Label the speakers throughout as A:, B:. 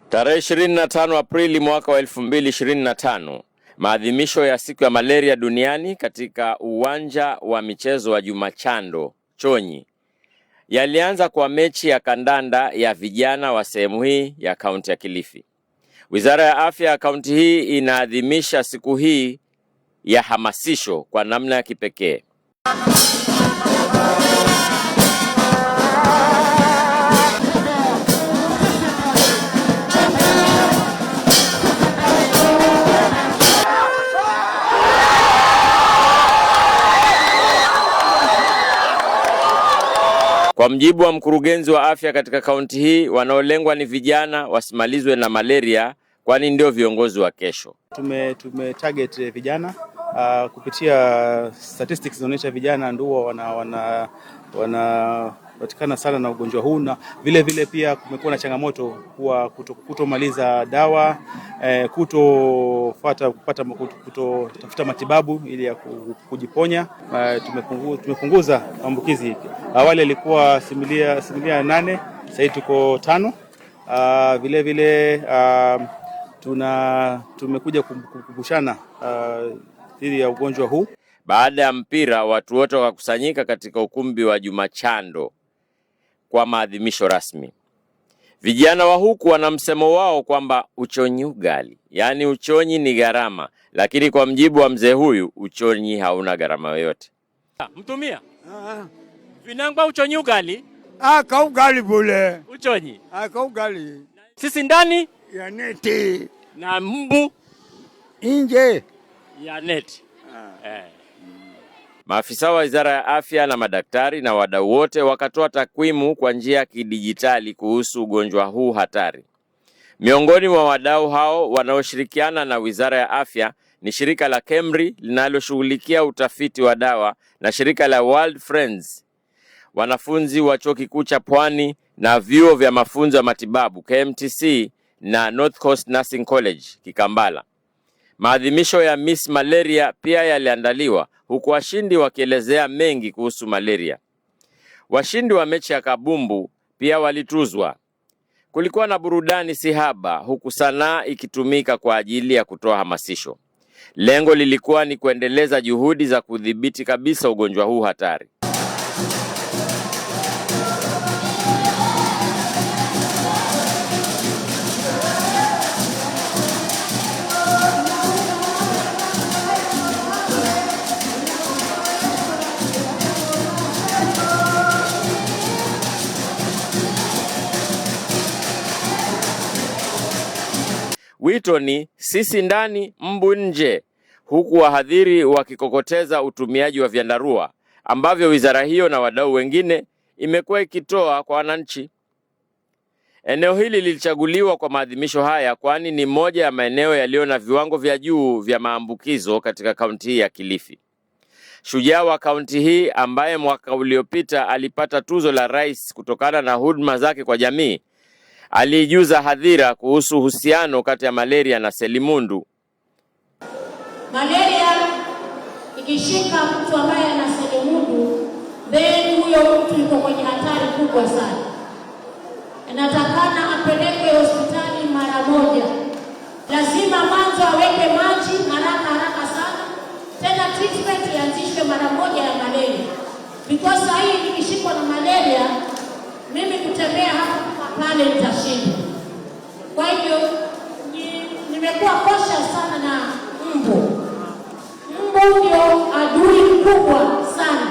A: Tarehe 25 Aprili mwaka wa 2025, maadhimisho ya siku ya malaria duniani katika uwanja wa michezo wa Juma Chando, Chonyi, yalianza kwa mechi ya kandanda ya vijana wa sehemu hii ya kaunti ya Kilifi. Wizara ya Afya ya kaunti hii inaadhimisha siku hii ya hamasisho kwa namna ya kipekee. Kwa mjibu wa mkurugenzi wa afya katika kaunti hii, wanaolengwa ni vijana wasimalizwe na malaria, kwani ndio viongozi wa kesho.
B: Tume target vijana kupitia statistics zinaonyesha vijana ndio wanapatikana sana na ugonjwa huu, na vile pia kumekuwa na changamoto kuwa kutomaliza dawa, kutotafuta matibabu ili ya kujiponya. Tumepunguza maambukizi. Awali ilikuwa asilimia 8, sasa tuko 5. Vile tumekuja kukumbushana dhidi ya ugonjwa huu.
A: Baada ya mpira, watu wote wakakusanyika katika ukumbi wa Juma Chando kwa maadhimisho rasmi. Vijana wa huku wana msemo wao kwamba uchonyi ugali, yaani uchonyi ni gharama, lakini kwa mjibu wa mzee huyu, uchonyi hauna gharama yoyote. Mtumia? Vinangwa uchonyi ugali?
C: Ka ugali bule.
A: Uchonyi?
C: Ka ugali.
A: Sisi ndani?
C: Ya neti.
A: Na mbu?
C: Inje.
A: Ya neti. Maafisa wa Wizara ya Afya na madaktari na wadau wote wakatoa takwimu kwa njia ya kidijitali kuhusu ugonjwa huu hatari. Miongoni mwa wadau hao wanaoshirikiana na Wizara ya Afya ni shirika la KEMRI linaloshughulikia utafiti wa dawa na shirika la World Friends, wanafunzi wa Chuo Kikuu cha Pwani na vyuo vya mafunzo ya matibabu KMTC na North Coast Nursing College Kikambala. Maadhimisho ya Miss Malaria pia yaliandaliwa, huku washindi wakielezea mengi kuhusu malaria. Washindi wa mechi ya kabumbu pia walituzwa. Kulikuwa na burudani sihaba, huku sanaa ikitumika kwa ajili ya kutoa hamasisho. Lengo lilikuwa ni kuendeleza juhudi za kudhibiti kabisa ugonjwa huu hatari. Wito ni sisi ndani, mbu nje, huku wahadhiri wakikokoteza utumiaji wa vyandarua ambavyo wizara hiyo na wadau wengine imekuwa ikitoa kwa wananchi. Eneo hili lilichaguliwa kwa maadhimisho haya kwani ni moja ya maeneo yaliyo na viwango vya juu vya maambukizo katika kaunti hii ya Kilifi. Shujaa wa kaunti hii ambaye mwaka uliopita alipata tuzo la rais kutokana na huduma zake kwa jamii, alijuza hadhira kuhusu uhusiano kati ya malaria na selimundu.
D: Malaria ikishika mtu ambaye ana selimundu, then huyo mtu yuko kwenye hatari kubwa sana. Inatakana apelekwe hospitali mara moja. Lazima mwanzo aweke maji haraka sana. Tena treatment ianzishwe mara moja ya malaria. Because hii nikishikwa na malaria, mimi kutembea hapa pale nitashinda. Kwa hivyo nimekuwa kosha sana na mbu. Mbu ndio adui mkubwa sana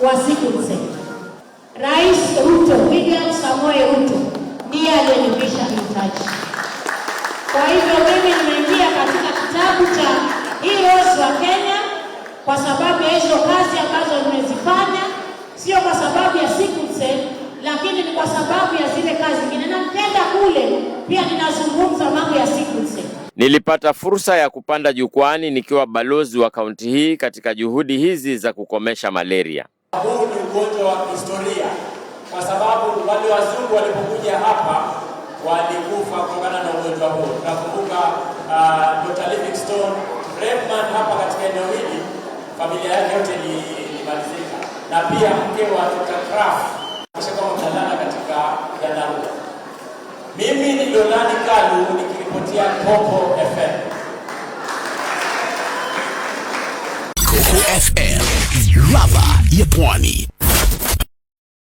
D: wa siku nzima. Rais Ruto, William Samoei Ruto, ndiye aliyenipisha hitaji. Kwa hivyo mimi nimeingia katika kitabu cha Heroes wa Kenya kwa sababu ya hizo kazi ambazo nimezifanya, sio kwa sababu ya siku nzima, lakini ni kwa sababu ya zile kazi zingine. Na nenda kule pia ninazungumza mambo ya siku nzima.
A: Nilipata fursa ya kupanda jukwani nikiwa balozi wa kaunti hii katika juhudi hizi za kukomesha malaria.
E: Huu ni ugonjwa wa historia kwa sababu wale wazungu walipokuja hapa walikufa kutokana na ugonjwa huu. Nakumbuka Dr. Livingstone Redman hapa katika eneo hili, familia yake yote ilimalizika, na pia mke wa Dr. Kraft kama mtalala katika jandarua. Mimi ni Donald Kalu kupitia Coco FM.
F: Coco FM, ladha ya Pwani.